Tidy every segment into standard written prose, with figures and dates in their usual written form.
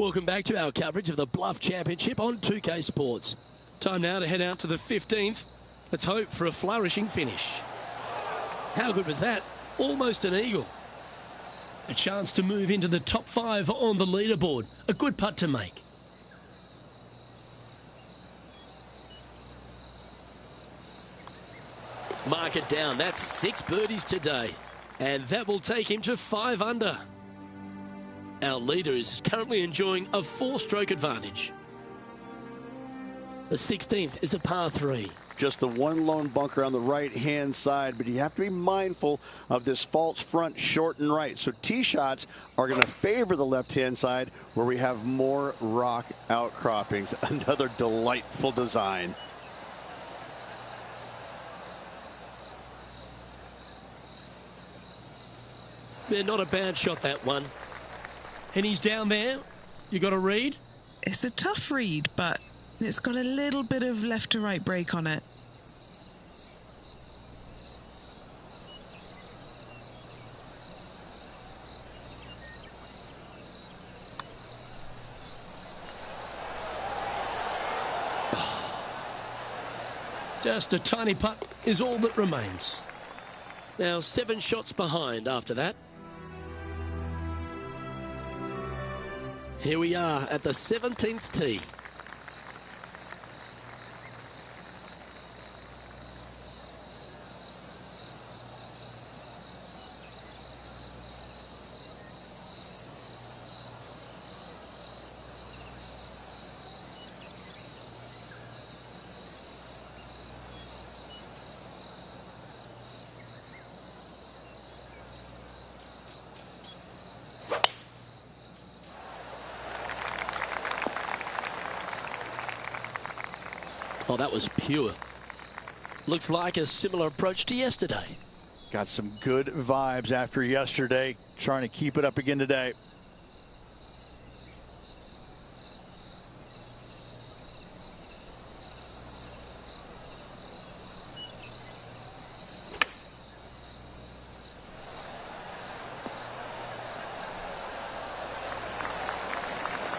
Welcome back to our coverage of the Bluff Championship on 2K Sports. Time now to head out to the 15th. Let's hope for a flourishing finish. How good was that? Almost an eagle. A chance to move into the top 5 on the leaderboard. A good putt to make. Mark it down. That's 6 birdies today. And that will take him to 5 under. Our leader is currently enjoying a 4-stroke advantage. The 16th is a par 3. Just the one lone bunker on the right-hand side, but you have to be mindful of this false front short and right. So tee shots are going to favor the left-hand side where we have more rock outcroppings. Another delightful design. Yeah, not a bad shot, that one. And he's down there. You got a read? It's a tough read, but it's got a little bit of left to right break on it. Just a tiny putt is all that remains. Now 7 shots behind after that. Here we are at the 17th tee. Oh, that was pure. Looks like a similar approach to yesterday. Got some good vibes after yesterday. Trying to keep it up again today.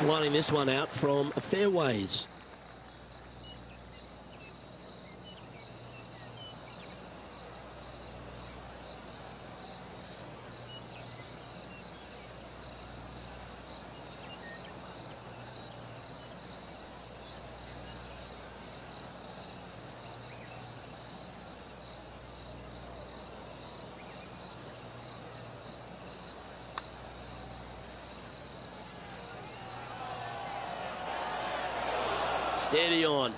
Lining this one out from fairways. Steady on.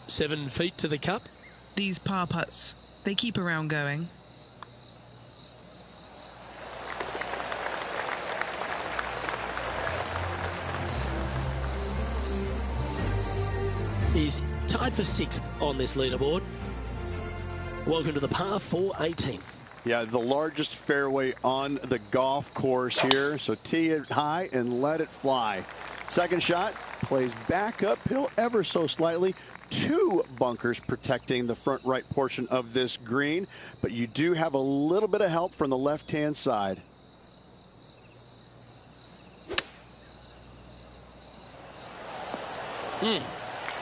7 feet to the cup. These par putts, they keep a round going. He's tied for 6th on this leaderboard. Welcome to the par 4 18th. Yeah, the largest fairway on the golf course here. So tee it high and let it fly. Second shot plays back uphill ever so slightly. 2 bunkers protecting the front right portion of this green, but you do have a little bit of help from the left-hand side.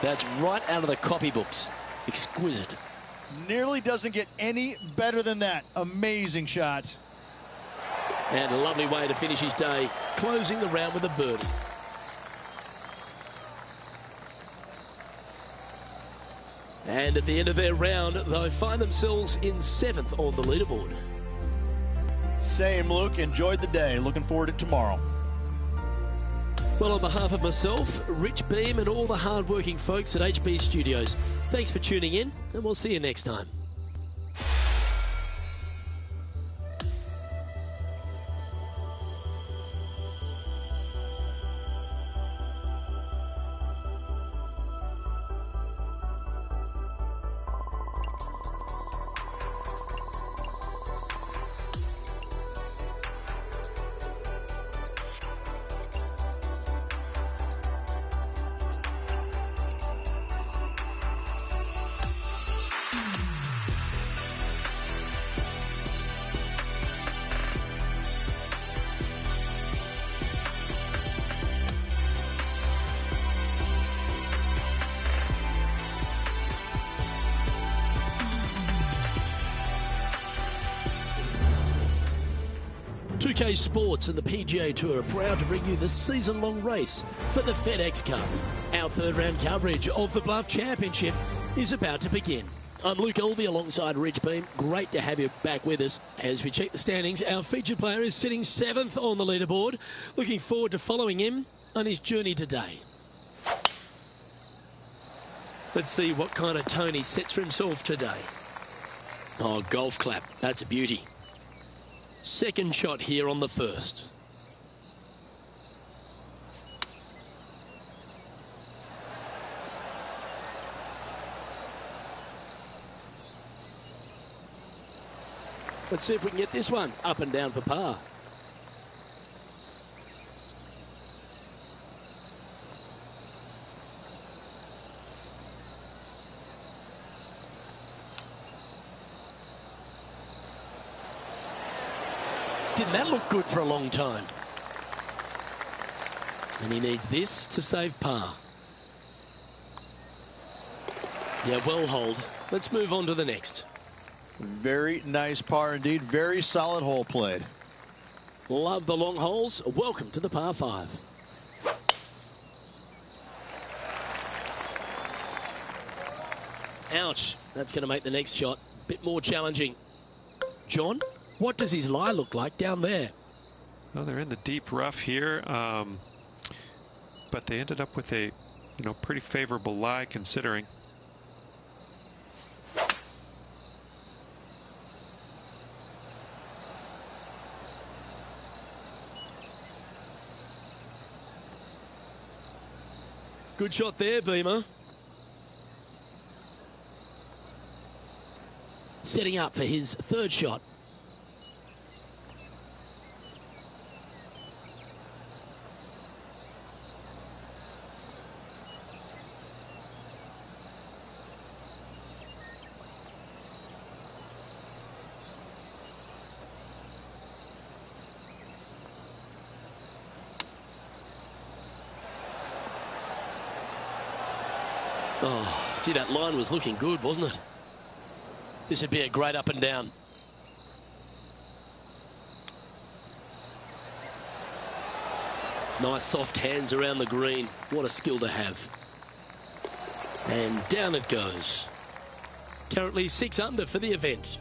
That's right out of the copybooks. Exquisite. Nearly doesn't get any better than that. Amazing shot. And a lovely way to finish his day, closing the round with a birdie. And at the end of their round, they find themselves in 7th on the leaderboard. Same, Luke. Enjoyed the day. Looking forward to tomorrow. Well, on behalf of myself, Rich Beam, and all the hard-working folks at HB Studios, thanks for tuning in, and we'll see you next time. 2K Sports and the PGA Tour are proud to bring you the season-long race for the FedEx Cup. Our third-round coverage of the Bluff Championship is about to begin. I'm Luke Elvey alongside Rich Beam. Great to have you back with us. As we check the standings, our featured player is sitting 7th on the leaderboard. Looking forward to following him on his journey today. Let's see what kind of tone he sets for himself today. Oh, golf clap. That's a beauty. Second shot here on the first. Let's see if we can get this one up and down for par. Didn't that look good for a long time? And he needs this to save par. Yeah, well hold. Let's move on to the next. Very nice par indeed. Very solid hole played. Love the long holes. Welcome to the par 5. Ouch. That's going to make the next shot a bit more challenging. John, what does his lie look like down there? Well, they're in the deep rough here, but they ended up with a, pretty favorable lie considering. Good shot there, Beamer. Setting up for his third shot. Oh, gee, that line was looking good, wasn't it? This would be a great up and down. Nice soft hands around the green. What a skill to have. And down it goes. Currently 6 under for the event.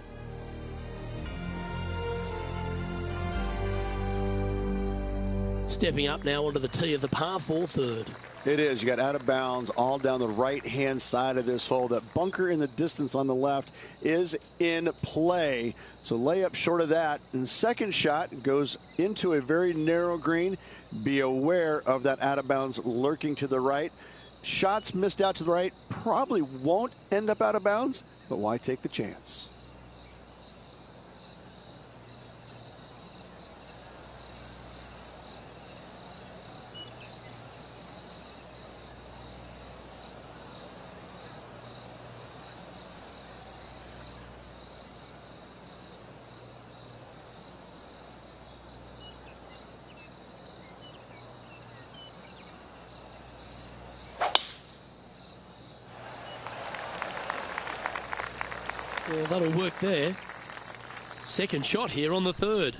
Stepping up now onto the tee of the par 4 third. It is. You got out of bounds all down the right-hand side of this hole. That bunker in the distance on the left is in play. So lay up short of that. And second shot goes into a very narrow green. Be aware of that out of bounds lurking to the right. Shots missed out to the right probably won't end up out of bounds, but why take the chance? Well, that'll work there. Second shot here on the third.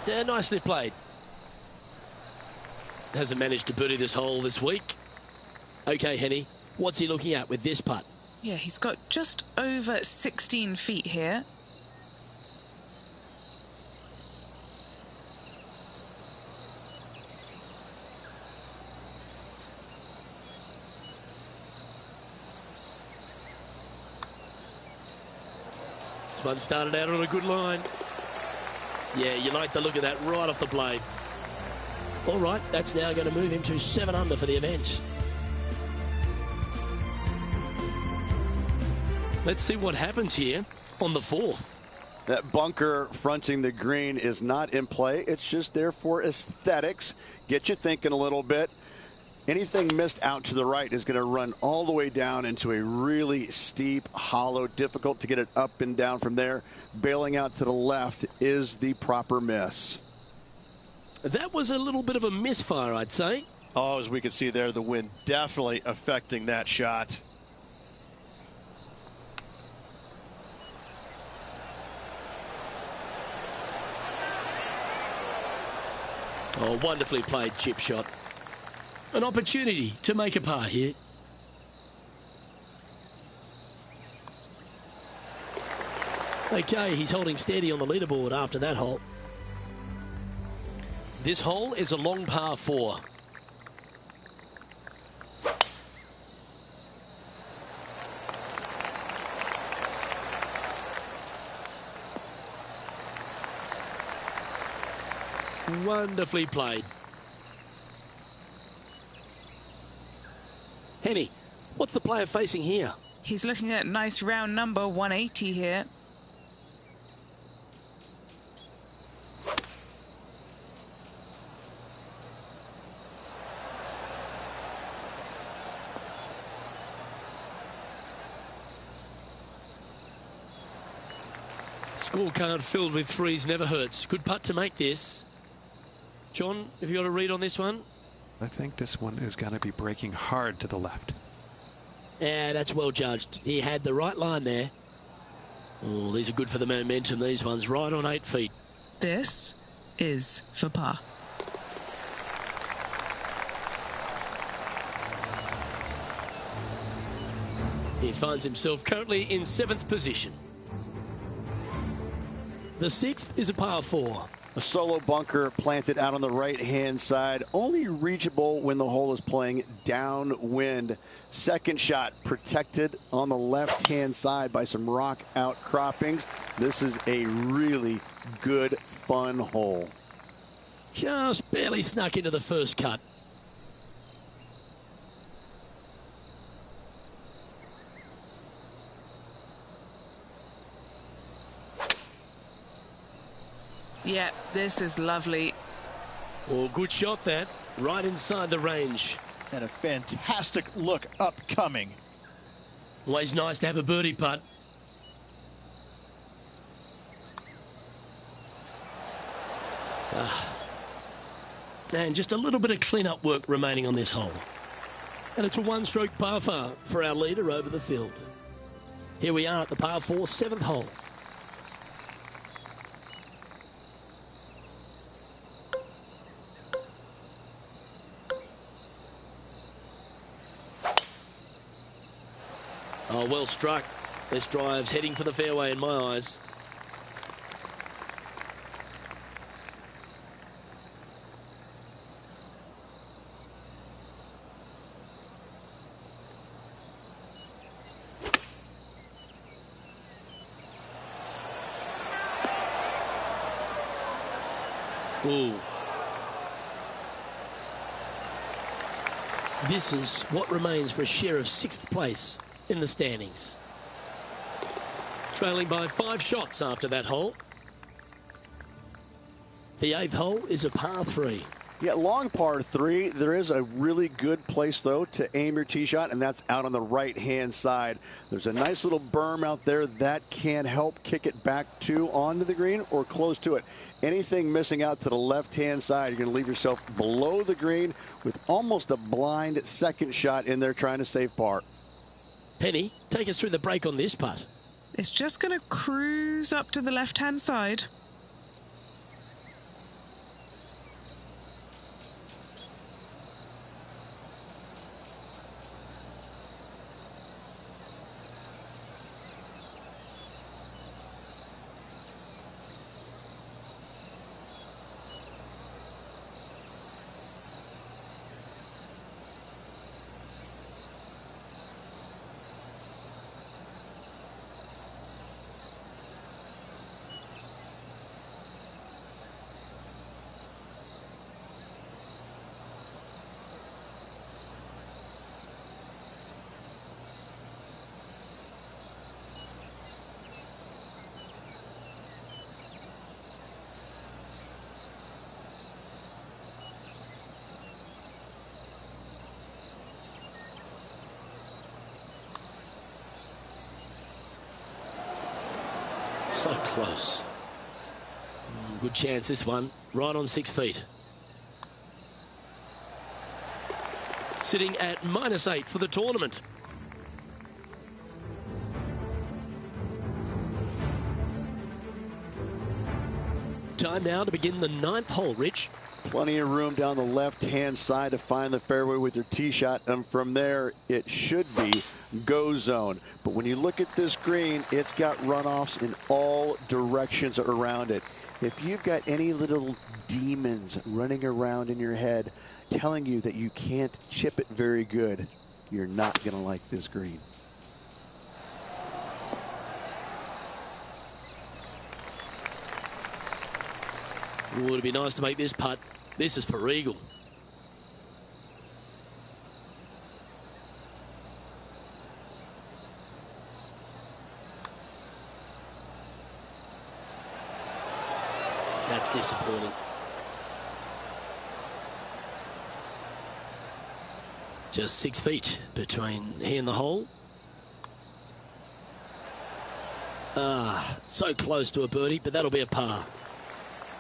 Yeah, nicely played. Hasn't managed to birdie this hole this week. Okay, Henny, what's he looking at with this putt? Yeah, he's got just over 16 feet here. This one started out on a good line. Yeah, you like the look of that right off the blade. All right, that's now going to move him to 7 under for the event. Let's see what happens here on the 4th. That bunker fronting the green is not in play. It's just there for aesthetics. Get you thinking a little bit. Anything missed out to the right is going to run all the way down into a really steep hollow. Difficult to get it up and down from there. Bailing out to the left is the proper miss. That was a little bit of a misfire, I'd say. Oh, as we can see there, the wind definitely affecting that shot. Oh, wonderfully played chip shot. An opportunity to make a par here. Okay, he's holding steady on the leaderboard after that hole. This hole is a long par 4. Wonderfully played. Henny, what's the player facing here? He's looking at nice round number 180 here. Scorecard filled with threes never hurts. Good putt to make this. John, have you got a read on this one? I think this one is going to be breaking hard to the left. Yeah, that's well judged. He had the right line there. Oh, these are good for the momentum, these ones. Right on 8 feet. This is for par. He finds himself currently in 7th position. The 6th is a par 4. A solo bunker planted out on the right-hand side, only reachable when the hole is playing downwind. Second shot protected on the left-hand side by some rock outcroppings. This is a really good, fun hole. Just barely snuck into the first cut. Yeah, this is lovely. Oh, good shot that. Right inside the range. And a fantastic look upcoming. Always nice to have a birdie putt. And just a little bit of clean-up work remaining on this hole. And it's a one-stroke par 4 for our leader over the field. Here we are at the par 4, 7th hole. Oh, well struck. This drive's heading for the fairway in my eyes. Ooh. This is what remains for a share of 6th place in the standings. Trailing by 5 shots after that hole. The 8th hole is a par 3. Yeah, long par 3. There is a really good place, though, to aim your tee shot, and that's out on the right-hand side. There's a nice little berm out there that can help kick it back to onto the green or close to it. Anything missing out to the left-hand side, you're going to leave yourself below the green with almost a blind second shot in there trying to save par. Penny, take us through the break on this putt. It's just going to cruise up to the left-hand side. So close. Good chance this one. Right on 6 feet. sitting at -8 for the tournament. Time now to begin the 9th hole, Rich. Plenty of room down the left-hand side to find the fairway with your tee shot, and from there it should be go zone. But when you look at this green, it's got runoffs in all directions around it. If you've got any little demons running around in your head telling you that you can't chip it very good, you're not going to like this green. Ooh, it'd be nice to make this putt. This is for eagle. That's disappointing. Just 6 feet between he and the hole. So close to a birdie, but that'll be a par.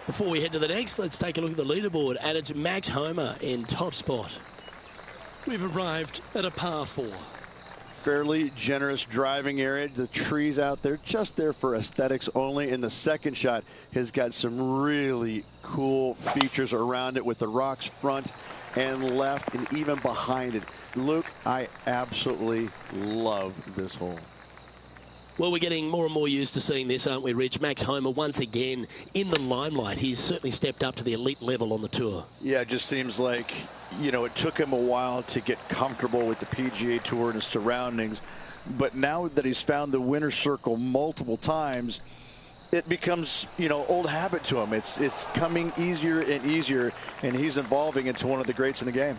Before we head to the next, let's take a look at the leaderboard. And it's Max Homa in top spot. We've arrived at a par 4. Fairly generous driving area. The trees out there just there for aesthetics only. And the second shot has got some really cool features around it with the rocks front and left and even behind it. Luke, I absolutely love this hole. Well, we're getting more and more used to seeing this, aren't we, Rich? Max Homa once again in the limelight. He's certainly stepped up to the elite level on the tour. Yeah, it just seems like, you know, it took him a while to get comfortable with the PGA Tour and his surroundings. But now that he's found the winner's circle multiple times, it becomes, you know, old habit to him. It's coming easier and easier, and he's evolving into one of the greats in the game.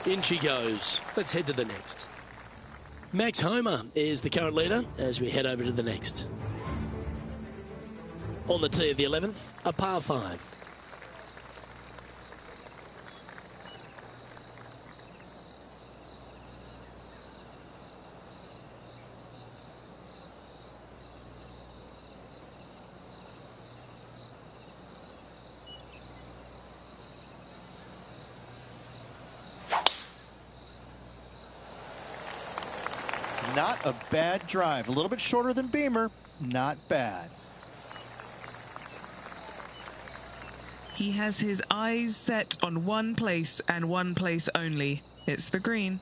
In she goes. Let's head to the next. Max Homa is the current leader as we head over to the next. On the tee of the 11th, a par 5. Not a bad drive. A little bit shorter than Beamer. Not bad. He has his eyes set on one place and one place only. It's the green.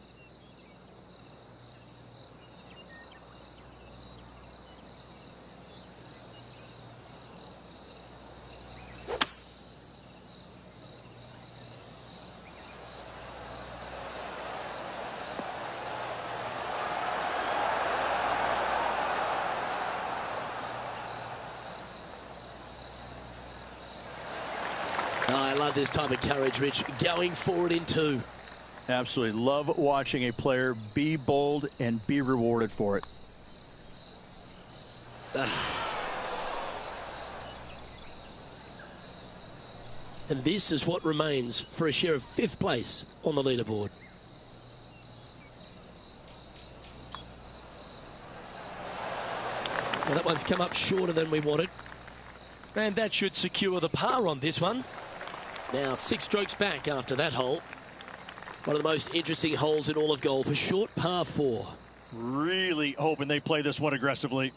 I love this type of courage, Rich. Going forward in 2. Absolutely. Love watching a player be bold and be rewarded for it. And this is what remains for a share of 5th place on the leaderboard. Well, that one's come up shorter than we wanted. And that should secure the par on this one. Now 6 strokes back after that hole. One of the most interesting holes in all of golf, a short par 4. Really hoping they play this one aggressively.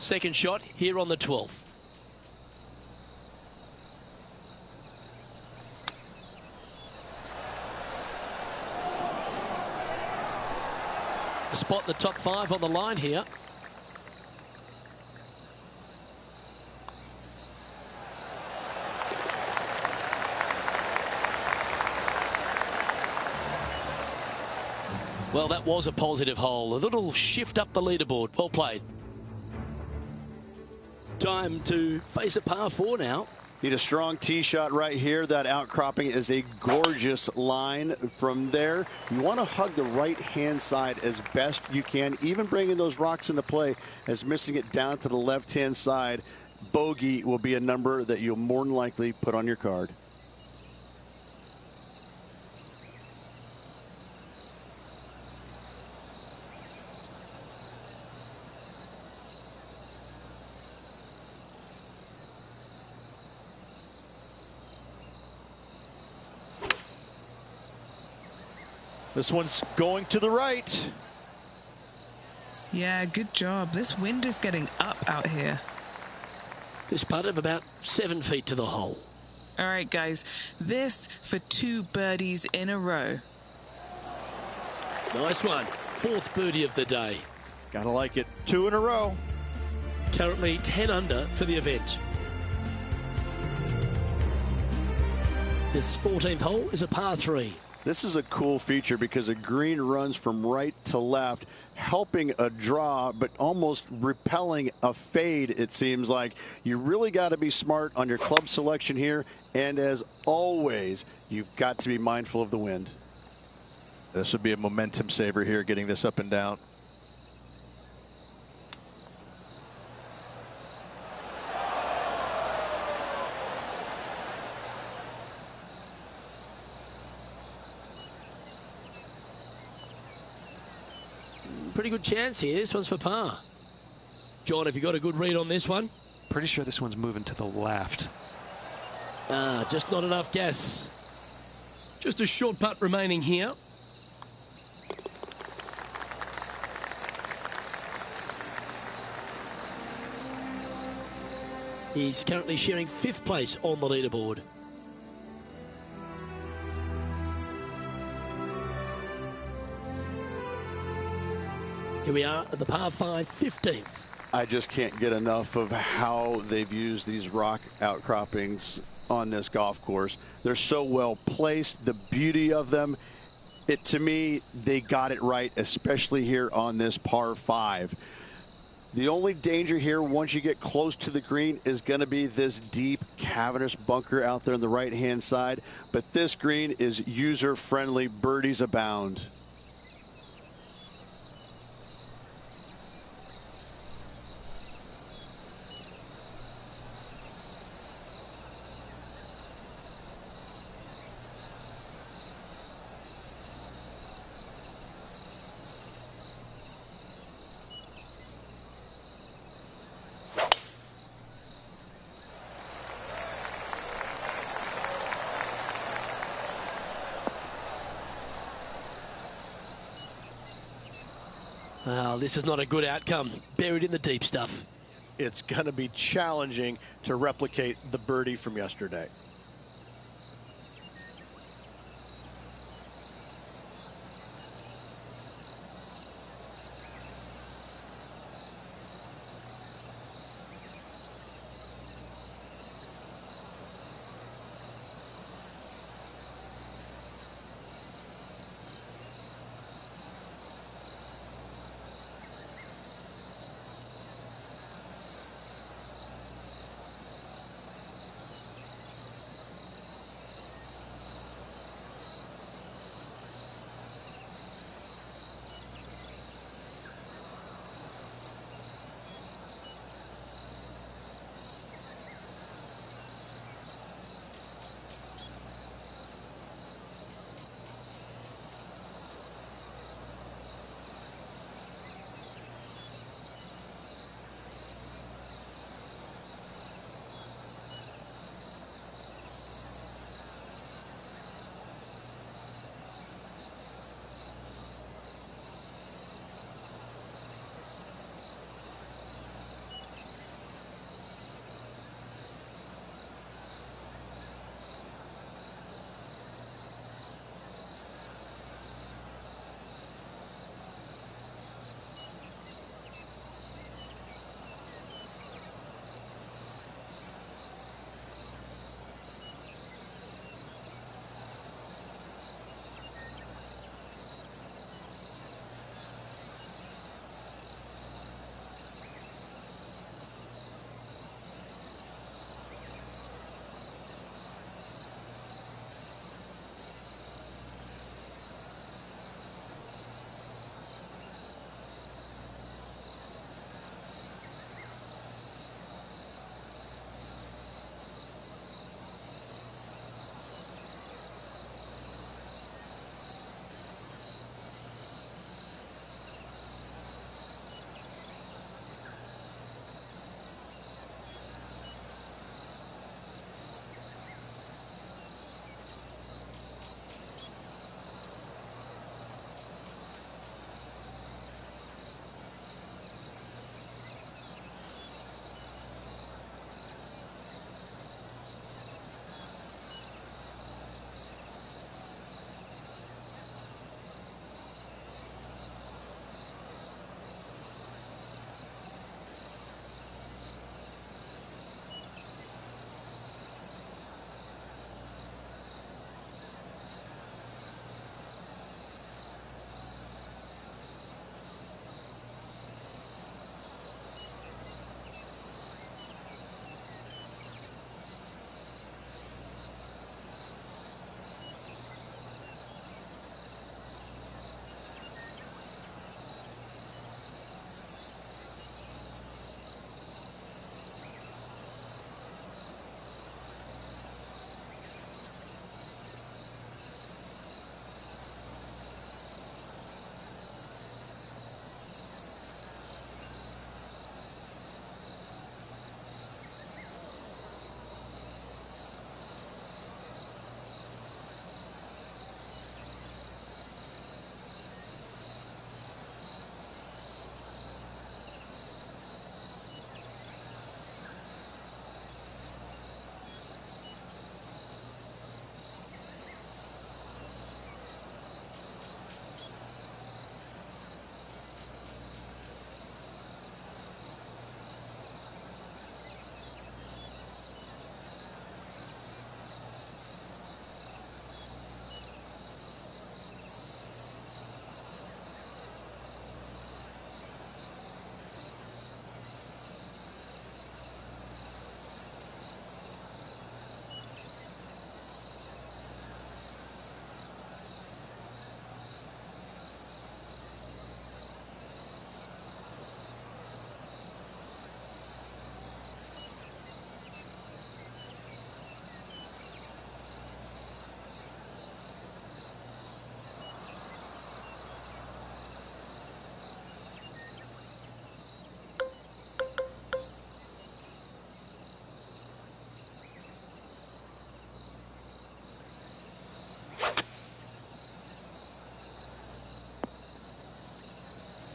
Second shot here on the 12th. To spot the top 5 on the line here. Well, that was a positive hole. A little shift up the leaderboard. Well played. Time to face a par 4 now. Need a strong tee shot right here. That outcropping is a gorgeous line from there. You want to hug the right-hand side as best you can, even bringing those rocks into play, as missing it down to the left-hand side. Bogey will be a number that you'll more than likely put on your card. This one's going to the right. Yeah, good job. This wind is getting up out here. This putt of about 7 feet to the hole. All right, guys. This for 2 birdies in a row. Nice one. 4th birdie of the day. Gotta like it. 2 in a row. Currently 10 under for the event. This 14th hole is a par 3. This is a cool feature because the green runs from right to left, helping a draw, but almost repelling a fade, it seems like. You really got to be smart on your club selection here. And as always, you've got to be mindful of the wind. This would be a momentum saver here, getting this up and down. Pretty good chance here. This one's for par. John, have you got a good read on this one? Pretty sure this one's moving to the left. Just not enough gas. Just a short putt remaining here. He's currently sharing 5th place on the leaderboard. Here we are at the par 5, 15th. I just can't get enough of how they've used these rock outcroppings on this golf course. They're so well placed. The beauty of them, to me, they got it right, especially here on this par 5. The only danger here once you get close to the green is going to be this deep cavernous bunker out there on the right-hand side. But this green is user-friendly. Birdies abound. Well, this is not a good outcome. Buried in the deep stuff. It's going to be challenging to replicate the birdie from yesterday.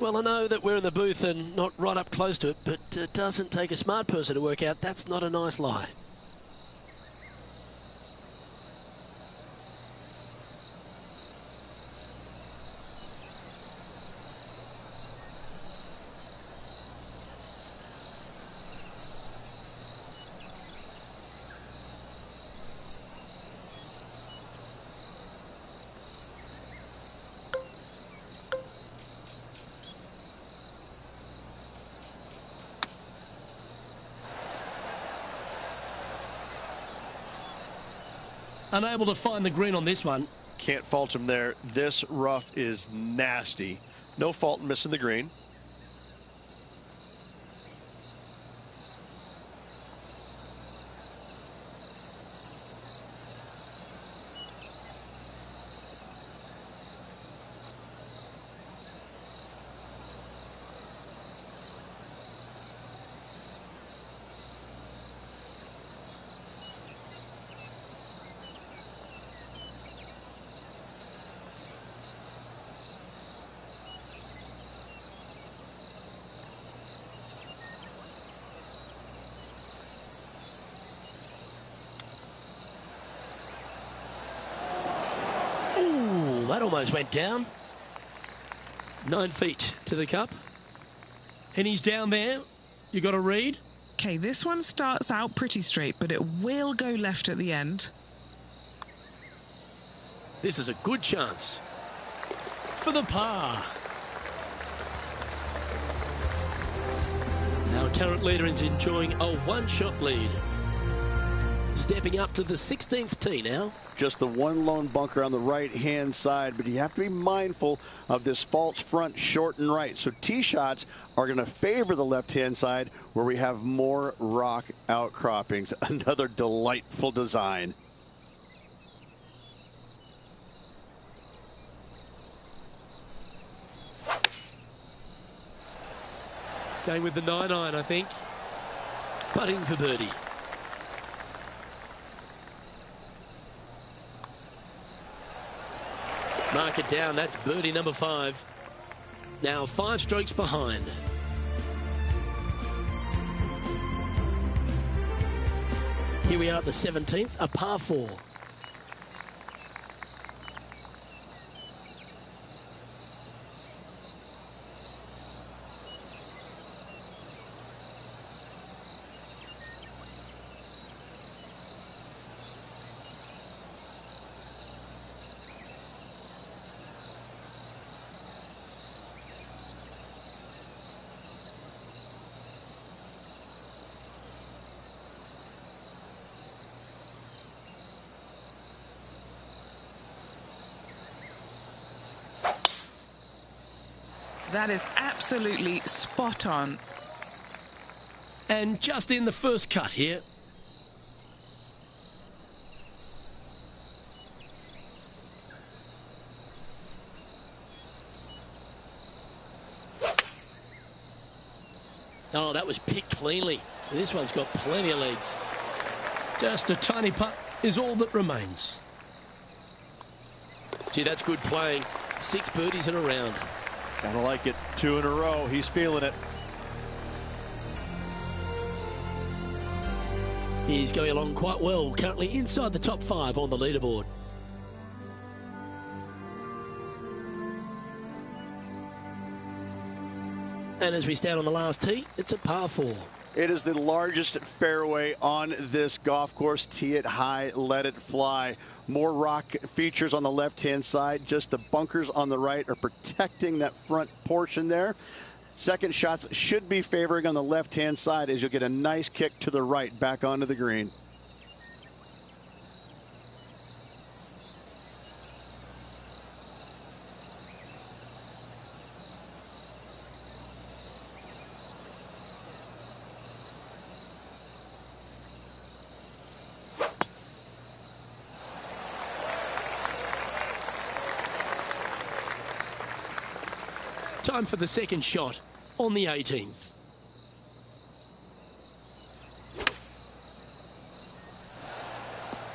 Well, I know that we're in the booth and not right up close to it, but it doesn't take a smart person to work out that's not a nice lie. Unable to find the green on this one. Can't fault him there. This rough is nasty. No fault in missing the green. That almost went down. 9 feet to the cup. And he's down there. You got to read. Okay, this one starts out pretty straight, but it will go left at the end. This is a good chance for the par. Our current leader is enjoying a one-shot lead. Stepping up to the 16th tee now. Just the one lone bunker on the right-hand side, but you have to be mindful of this false front short and right. So tee shots are going to favor the left-hand side where we have more rock outcroppings. Another delightful design. Going with the 9-iron, I think. Putting for birdie. Mark it down. That's birdie number 5. Now 5 strokes behind. Here we are at the 17th, a par 4. That is absolutely spot on. And just in the first cut here. Oh, that was picked cleanly. This one's got plenty of legs. Just a tiny putt is all that remains. Gee, that's good playing. 6 birdies in a round. Gotta like it. 2 in a row. He's feeling it. He's going along quite well. Currently inside the top 5 on the leaderboard. And as we stand on the last tee, it's a par 4. It is the largest fairway on this golf course. Tee it high, let it fly. More rock features on the left-hand side. Just the bunkers on the right are protecting that front portion there. Second shots should be favoring on the left-hand side as you'll get a nice kick to the right back onto the green. Time for the second shot on the 18th.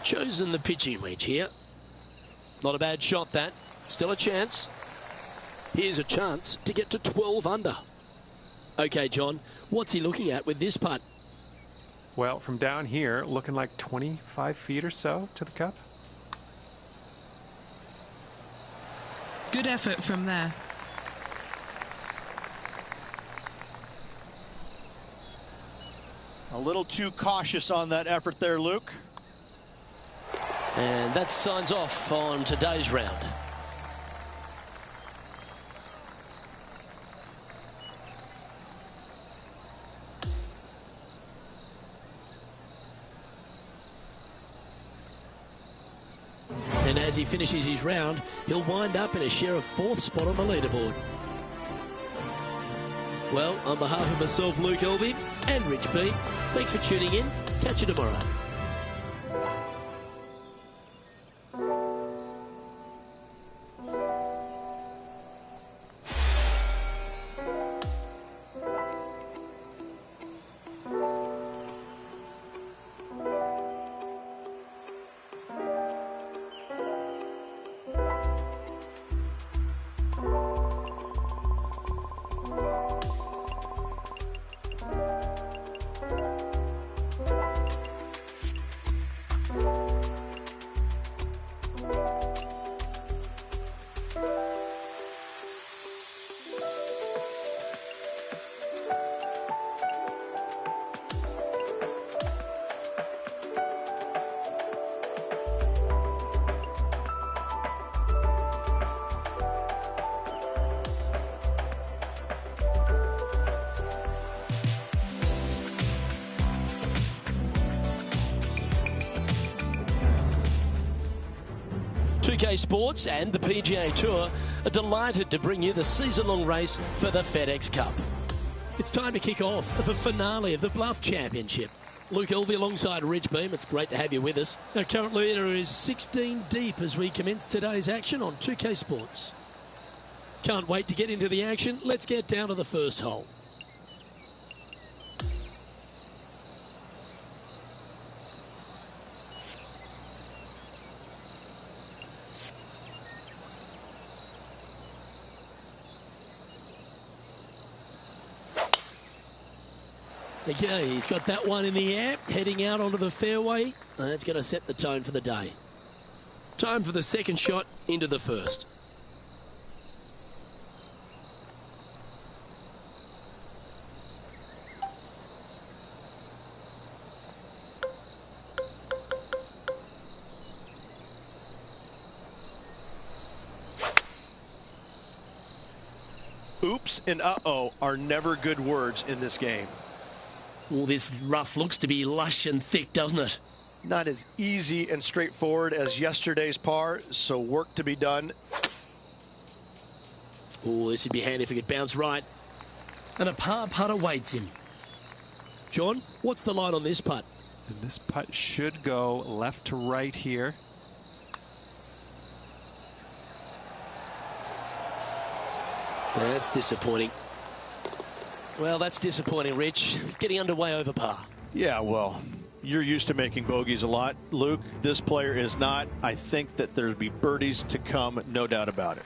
Chosen the pitching wedge here. Not a bad shot, that. Still a chance. Here's a chance to get to 12 under. Okay, John, what's he looking at with this putt? Well, from down here, looking like 25 feet or so to the cup. Good effort from there. A little too cautious on that effort there, Luke. And that signs off on today's round. And as he finishes his round, he'll wind up in a share of 4th spot on the leaderboard. Well, on behalf of myself, Luke Elvy, and Rich B, thanks for tuning in. Catch you tomorrow. UK Sports and the PGA Tour are delighted to bring you the season-long race for the FedEx Cup. It's time to kick off the finale of the Bluff Championship. Luke Elvy alongside Rich Beam. It's great to have you with us. Our current leader is 16 deep as we commence today's action on 2K Sports. Can't wait to get into the action. Let's get down to the first hole. Okay, he's got that one in the air, heading out onto the fairway, and that's going to set the tone for the day. Time for the second shot into the first. Oops and uh-oh are never good words in this game. Well, this rough looks to be lush and thick, doesn't it? Not as easy and straightforward as yesterday's par, so work to be done. Oh, this would be handy if it could bounce right. And a par putt awaits him. John, what's the line on this putt? And this putt should go left to right here. That's disappointing. Well, that's disappointing, Rich. Getting underway over par. Yeah, well, you're used to making bogeys a lot, Luke. This player is not. I think that there'll be birdies to come, no doubt about it.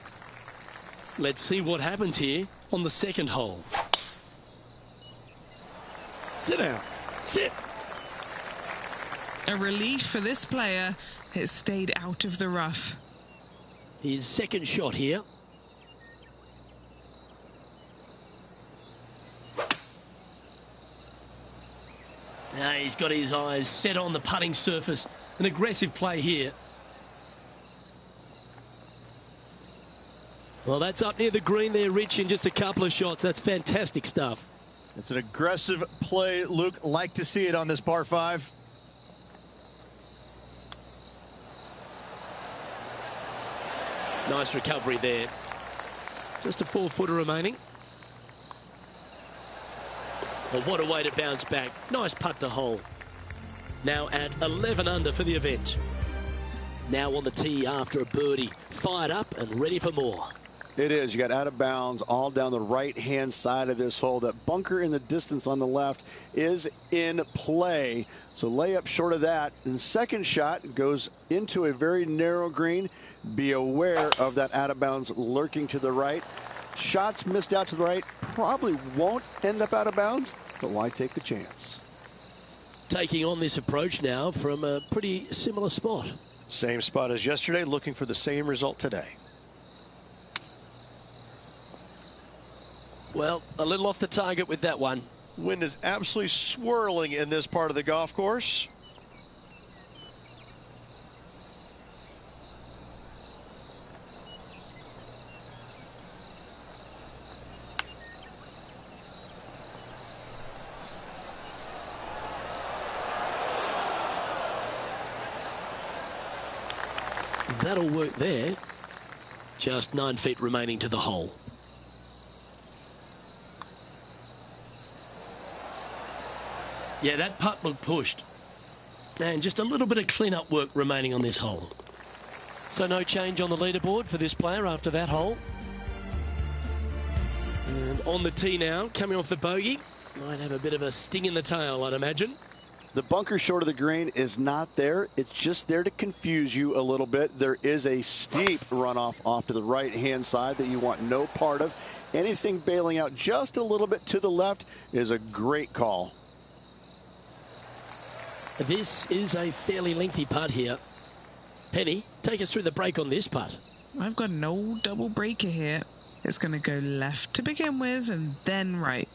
Let's see what happens here on the second hole. Sit down. Sit. A relief for this player. It stayed out of the rough. His second shot here. Now he's got his eyes set on the putting surface. An aggressive play here. Well, that's up near the green there, Rich, in just a couple of shots. That's fantastic stuff. It's an aggressive play, Luke. Like to see it on this par 5. Nice recovery there. Just a 4-footer remaining. Well, what a way to bounce back. Nice putt to hole. Now at 11 under for the event. Now on the tee after a birdie. Fired up and ready for more. It is. You got out of bounds all down the right-hand side of this hole. That bunker in the distance on the left is in play. So lay up short of that. And second shot goes into a very narrow green. Be aware of that out of bounds lurking to the right. Shots missed out to the right probably won't end up out of bounds, but why take the chance? Taking on this approach now from a pretty similar spot. Same spot as yesterday, looking for the same result today. Well, a little off the target with that one. Wind is absolutely swirling in this part of the golf course. That'll work there. Just 9 feet remaining to the hole. Yeah, that putt looked pushed. And just a little bit of clean-up work remaining on this hole. So no change on the leaderboard for this player after that hole. And on the tee now, coming off the bogey. Might have a bit of a sting in the tail, I'd imagine. The bunker short of the green is not there. It's just there to confuse you a little bit. There is a steep runoff off to the right-hand side that you want no part of. Anything bailing out just a little bit to the left is a great call. This is a fairly lengthy putt here. Penny, take us through the break on this putt. I've got an old double breaker here. It's going to go left to begin with and then right.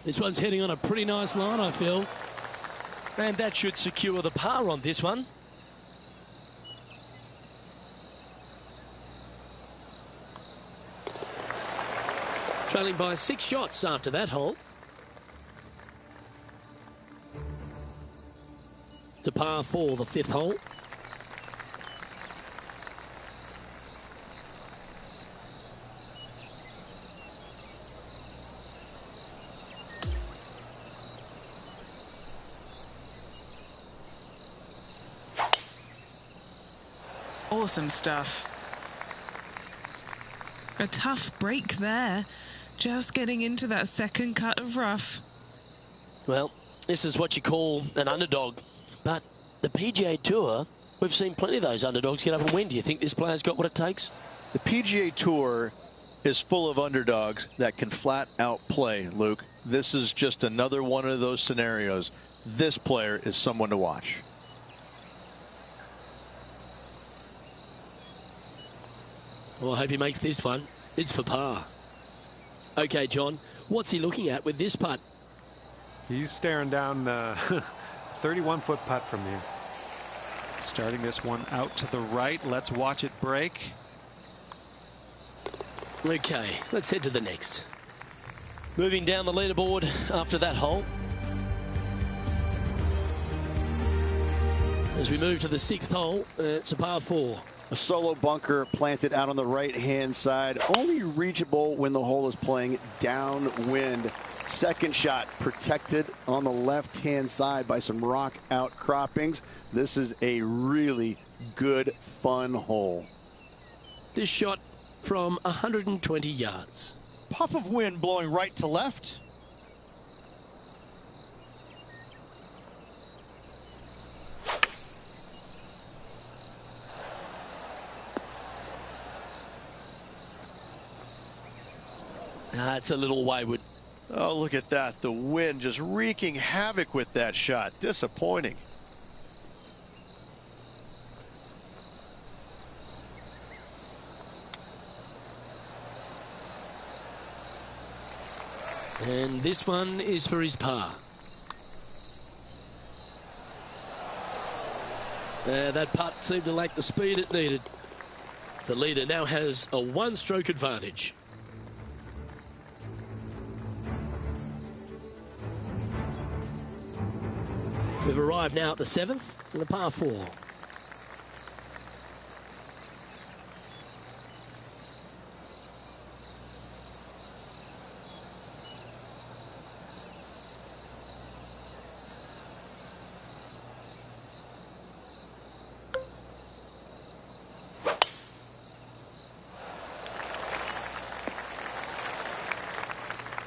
This one's heading on a pretty nice line, I feel. And that should secure the par on this one. Trailing by 6 shots after that hole. To par 4, the 5th hole. Awesome stuff. A tough break there. Just getting into that second cut of rough. Well, this is what you call an underdog. But the PGA Tour, we've seen plenty of those underdogs get up and win. Do you think this player's got what it takes? The PGA Tour is full of underdogs that can flat out play, Luke. This is just another one of those scenarios. This player is someone to watch. Well, I hope he makes this one. It's for par. Okay, John, what's he looking at with this putt? He's staring down the 31-foot putt from you. Starting this one out to the right. Let's watch it break. Okay, let's head to the next. Moving down the leaderboard after that hole. As we move to the 6th hole, it's a par 4. A solo bunker planted out on the right-hand side, only reachable when the hole is playing downwind. Second shot protected on the left-hand side by some rock outcroppings. This is a really good, fun hole. This shot from 120 yards. Puff of wind blowing right to left. It's a little wayward. Oh, look at that. The wind just wreaking havoc with that shot. Disappointing. And this one is for his par. That putt seemed to lack the speed it needed. The leader now has a 1-stroke advantage. We've arrived now at the 7th and the par 4.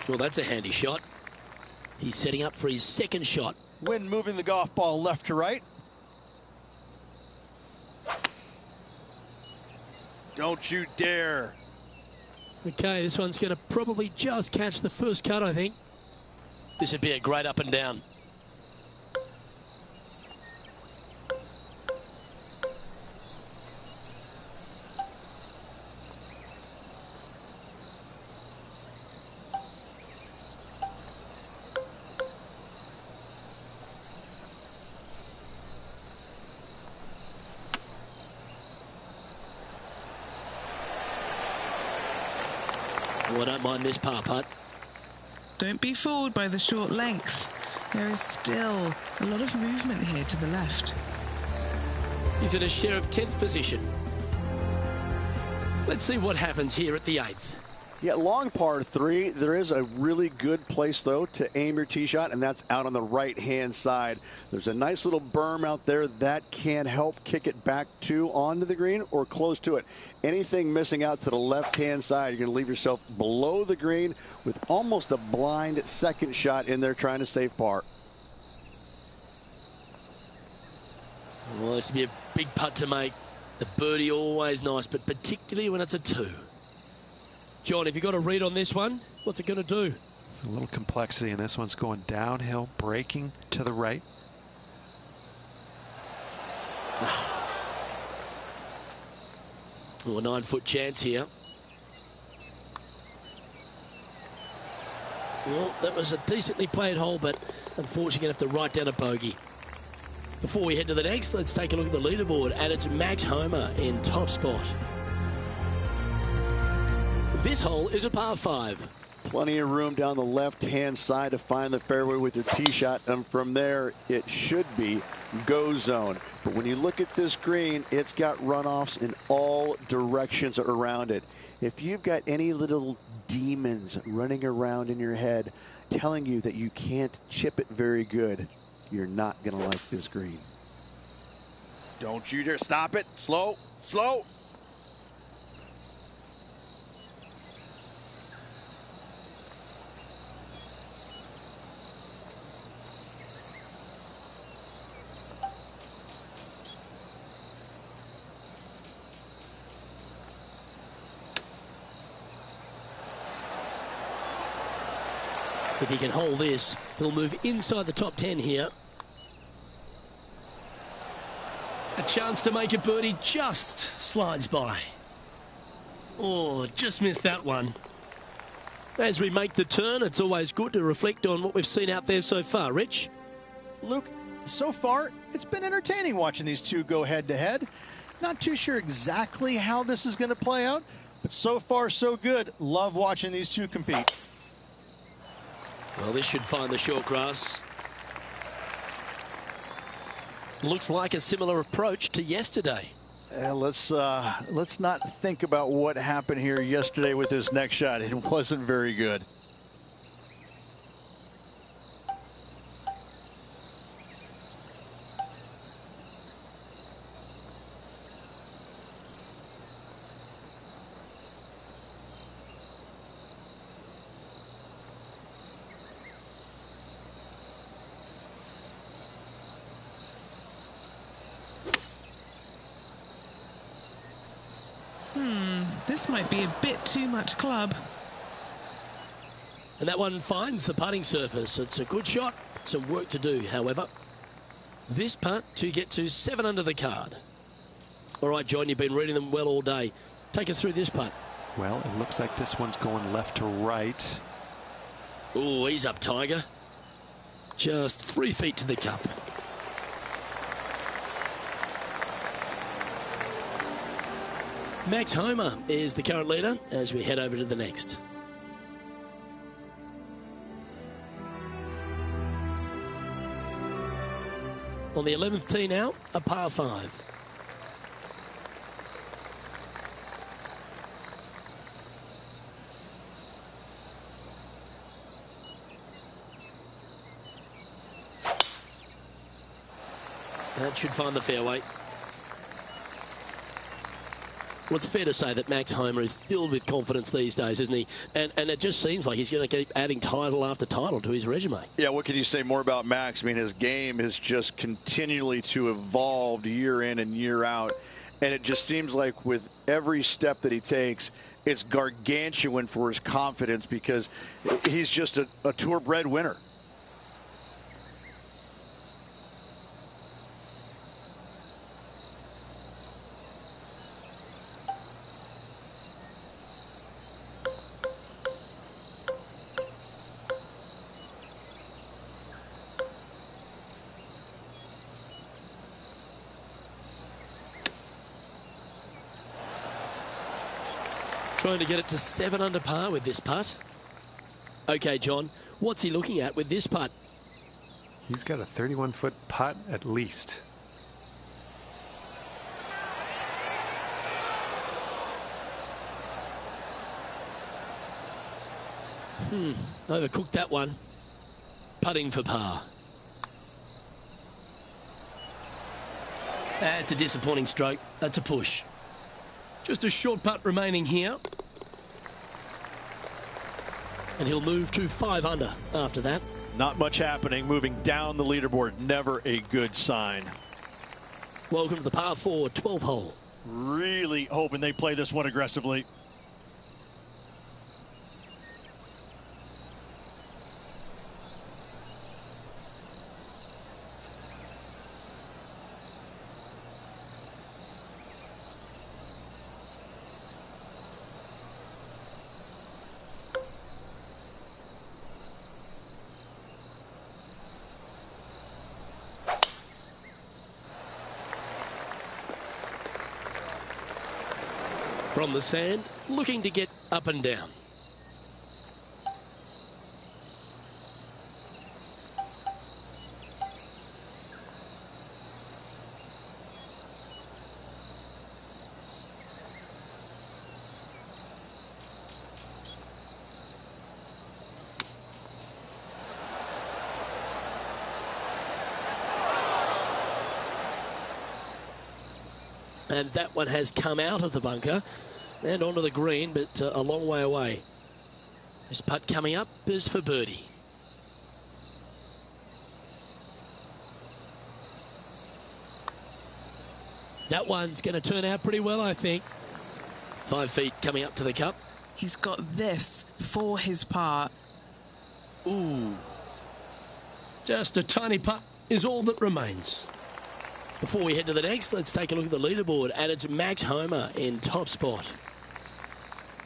Well, that's a handy shot. He's setting up for his second shot. Wind moving the golf ball left to right. Don't you dare. Okay, this one's going to probably just catch the first cut, I think. This would be a great up and down. Oh, I don't mind this par putt. Don't be fooled by the short length. There is still a lot of movement here to the left. He's in a share of 10th position. Let's see what happens here at the 8th. Yeah, long par 3. There is a really good place, though, to aim your tee shot, and that's out on the right-hand side. There's a nice little berm out there that can help kick it back onto the green or close to it. Anything missing out to the left-hand side, you're going to leave yourself below the green with almost a blind second shot in there trying to save par. Well, this would be a big putt to make. A birdie always nice, but particularly when it's a 2. John, have you got a read on this one? What's it going to do? There's a little complexity, and this one's going downhill, breaking to the right. Oh, a 9-foot chance here. Well, that was a decently played hole, but unfortunately going to have to write down a bogey. Before we head to the next, let's take a look at the leaderboard, and it's Max Homa in top spot. This hole is a par 5. Plenty of room down the left-hand side to find the fairway with your tee shot, and from there it should be go zone. But when you look at this green, it's got runoffs in all directions around it. If you've got any little demons running around in your head telling you that you can't chip it very good, you're not going to like this green. Don't you dare stop it. Slow, slow. If he can hold this, he'll move inside the top 10 here. A chance to make a birdie, just slides by. Oh, just missed that one. As we make the turn, it's always good to reflect on what we've seen out there so far. Rich? Luke, so far, it's been entertaining watching these two go head-to-head. Not too sure exactly how this is going to play out, but so far, so good. Love watching these two compete. Well, this should find the short grass. Looks like a similar approach to yesterday. Let's not think about what happened here yesterday with this next shot. It wasn't very good. This might be a bit too much club. And that one finds the putting surface. It's a good shot. Some work to do, however. This putt to get to 7 under the card. All right, John, you've been reading them well all day. Take us through this putt. Well, it looks like this one's going left to right. Oh, he's up, Tiger. Just 3 feet to the cup. Max Homa is the current leader as we head over to the next. On the 11th tee now, a par 5. That should find the fairway. Well, it's fair to say that Max Homa is filled with confidence these days, isn't he? And it just seems like he's going to keep adding title after title to his resume. Yeah, what can you say more about Max? I mean, his game has just continually to evolve year in and year out. And it just seems like with every step that he takes, it's gargantuan for his confidence because he's just a tour-bred winner. Trying to get it to 7 under par with this putt. Okay, John, what's he looking at with this putt? He's got a 31-foot putt at least. Overcooked that one. Putting for par. That's a disappointing stroke. That's a push. Just a short putt remaining here. And he'll move to 5 under after that. Not much happening. Moving down the leaderboard, never a good sign. Welcome to the par 4 12th hole. Really hoping they play this one aggressively. From the sand, looking to get up and down. And that one has come out of the bunker and onto the green, but a long way away. This putt coming up is for birdie. That one's going to turn out pretty well, I think. 5 feet coming up to the cup. He's got this for his par. Ooh. Just a tiny putt is all that remains. Before we head to the next, let's take a look at the leaderboard, and it's Max Homa in top spot.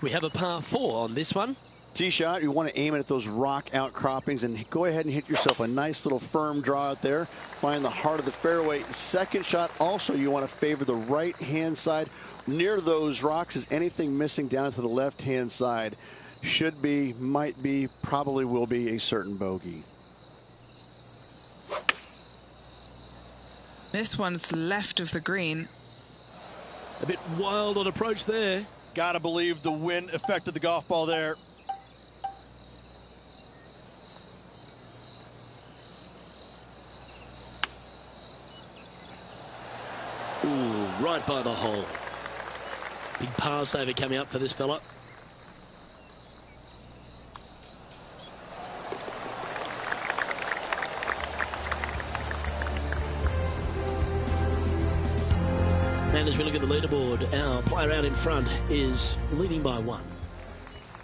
We have a par 4 on this one. Tee shot, you want to aim it at those rock outcroppings and go ahead and hit yourself a nice little firm draw out there. Find the heart of the fairway. Second shot, also you want to favor the right-hand side. Near those rocks is anything missing down to the left-hand side. Should be, might be, probably will be a certain bogey. This one's left of the green. A bit wild on approach there. Gotta believe the wind affected the golf ball there. Ooh, right by the hole. Big par saver coming up for this fella. And as we look at the leaderboard, our player out in front is leading by 1.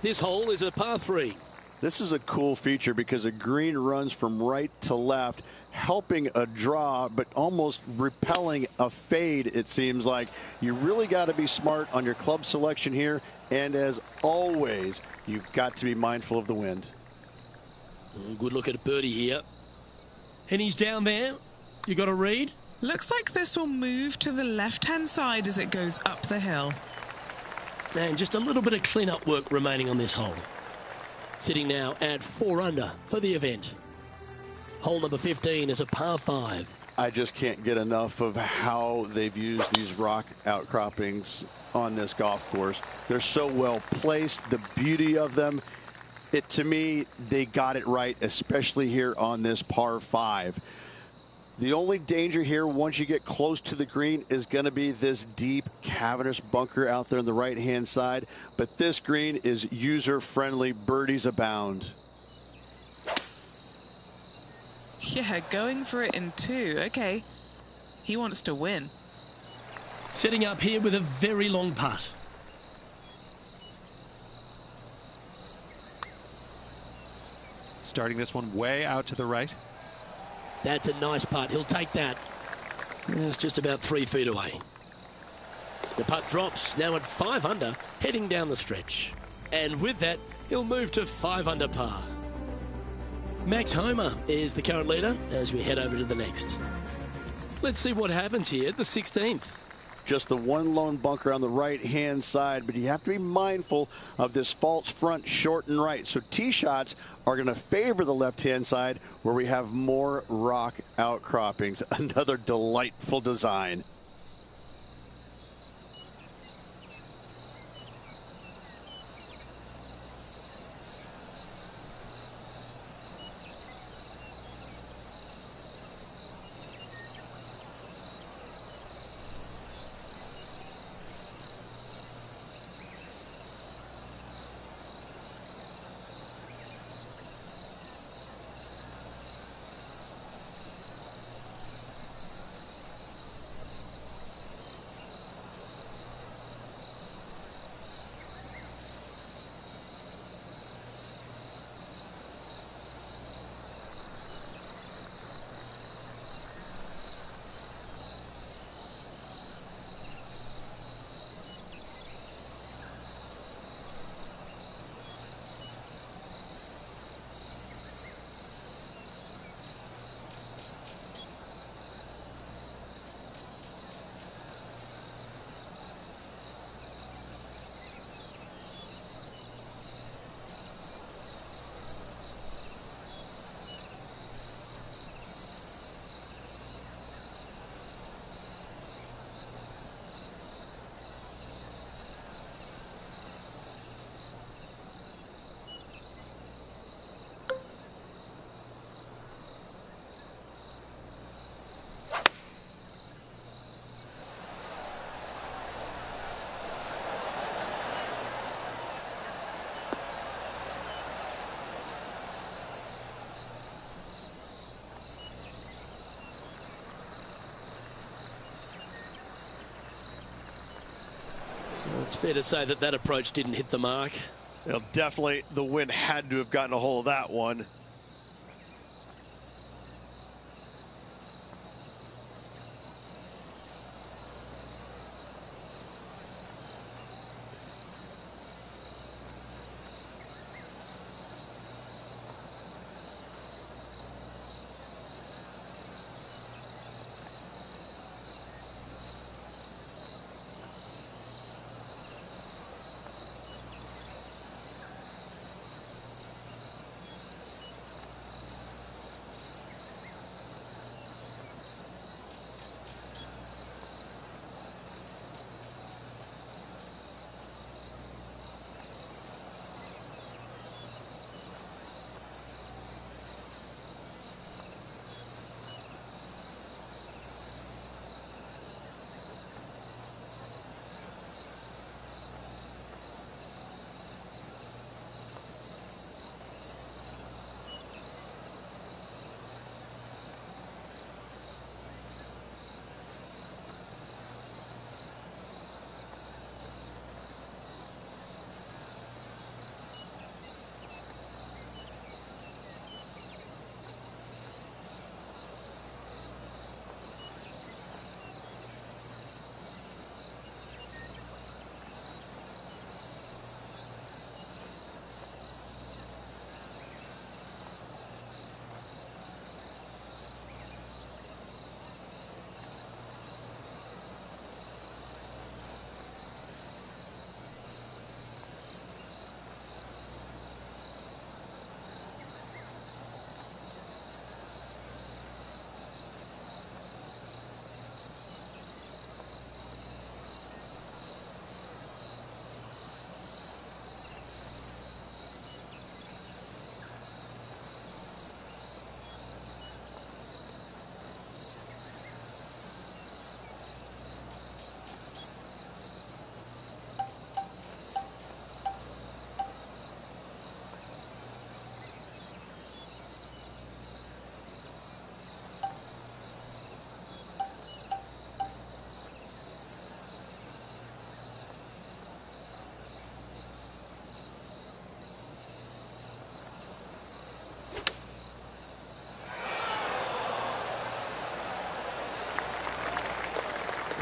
This hole is a par 3. This is a cool feature because a green runs from right to left, helping a draw, but almost repelling a fade, it seems like. You really got to be smart on your club selection here. And as always, you've got to be mindful of the wind. Good look at birdie here. And he's down there. You got a read? Looks like this will move to the left-hand side as it goes up the hill. And just a little bit of clean-up work remaining on this hole. Sitting now at 4 under for the event. Hole number 15 is a par 5. I just can't get enough of how they've used these rock outcroppings on this golf course. They're so well placed, the beauty of them. To me, they got it right, especially here on this par 5. The only danger here once you get close to the green is going to be this deep cavernous bunker out there on the right-hand side. But this green is user-friendly. Birdies abound. Yeah, going for it in 2. Okay. He wants to win. Setting up here with a very long putt. Starting this one way out to the right. That's a nice putt. He'll take that. It's just about 3 feet away. The putt drops, now at 5 under, heading down the stretch. And with that, he'll move to 5 under par. Max Homa is the current leader as we head over to the next. Let's see what happens here at the 16th. Just the one lone bunker on the right-hand side, but you have to be mindful of this false front short and right. So tee shots are going to favor the left-hand side where we have more rock outcroppings. Another delightful design. It's fair to say that that approach didn't hit the mark. Well, definitely the wind had to have gotten a hold of that one.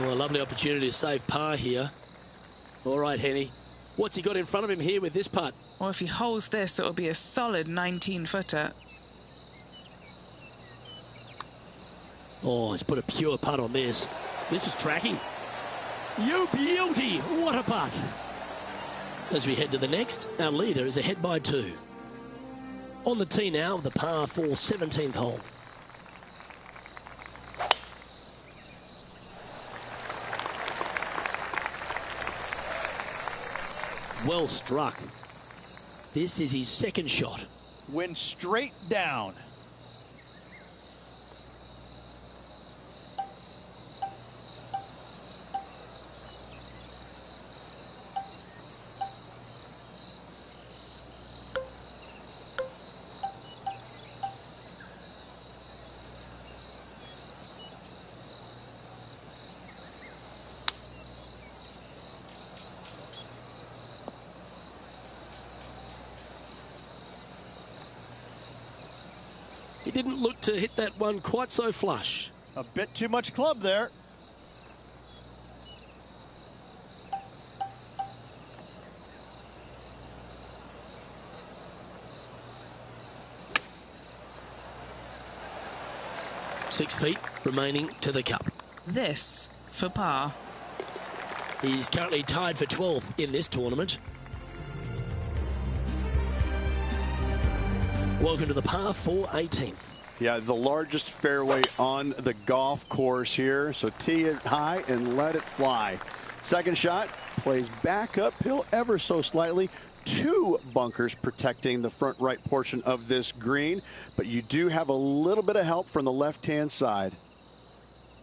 Well, a lovely opportunity to save par here. All right, Henny. What's he got in front of him here with this putt? Well, if he holds this, it'll be a solid 19-footer. Oh, he's put a pure putt on this. This is tracking. You beauty! What a putt! As we head to the next, our leader is ahead by 2. On the tee now, the par 4 17th hole. Well struck. This is his second shot. Went straight down. He didn't look to hit that one quite so flush. A bit too much club there. Six feet remaining to the cup. This for par. He's currently tied for 12th in this tournament. Welcome to the par 4 18th. Yeah, the largest fairway on the golf course here. So tee it high and let it fly. Second shot plays back uphill ever so slightly. 2 bunkers protecting the front right portion of this green, but you do have a little bit of help from the left-hand side.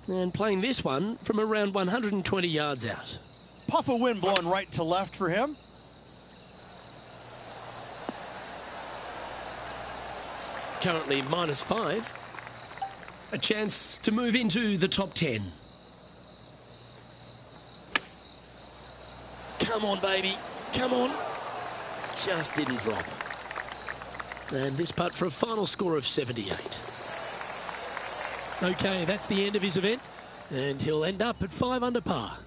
And playing this one from around 120 yards out. Puff of wind blowing right to left for him. Currently -5. A chance to move into the top 10. Come on, baby. Come on. Just didn't drop. And this putt for a final score of 78. Okay, that's the end of his event. And he'll end up at 5 under par.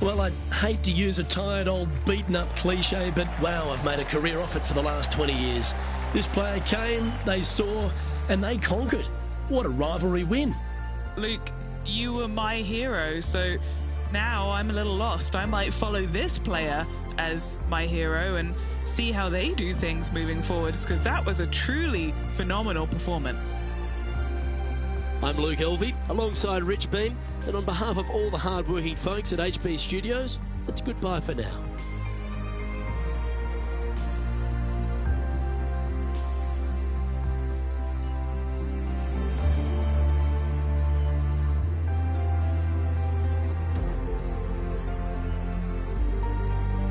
Well, I'd hate to use a tired old beaten up cliche, but wow, I've made a career off it for the last 20 years. This player came, they saw, and they conquered. What a rivalry win. Luke, you were my hero, so now I'm a little lost. I might follow this player as my hero and see how they do things moving forwards, because that was a truly phenomenal performance. I'm Luke Elvey, alongside Rich Beem, and on behalf of all the hard-working folks at HB Studios, it's goodbye for now.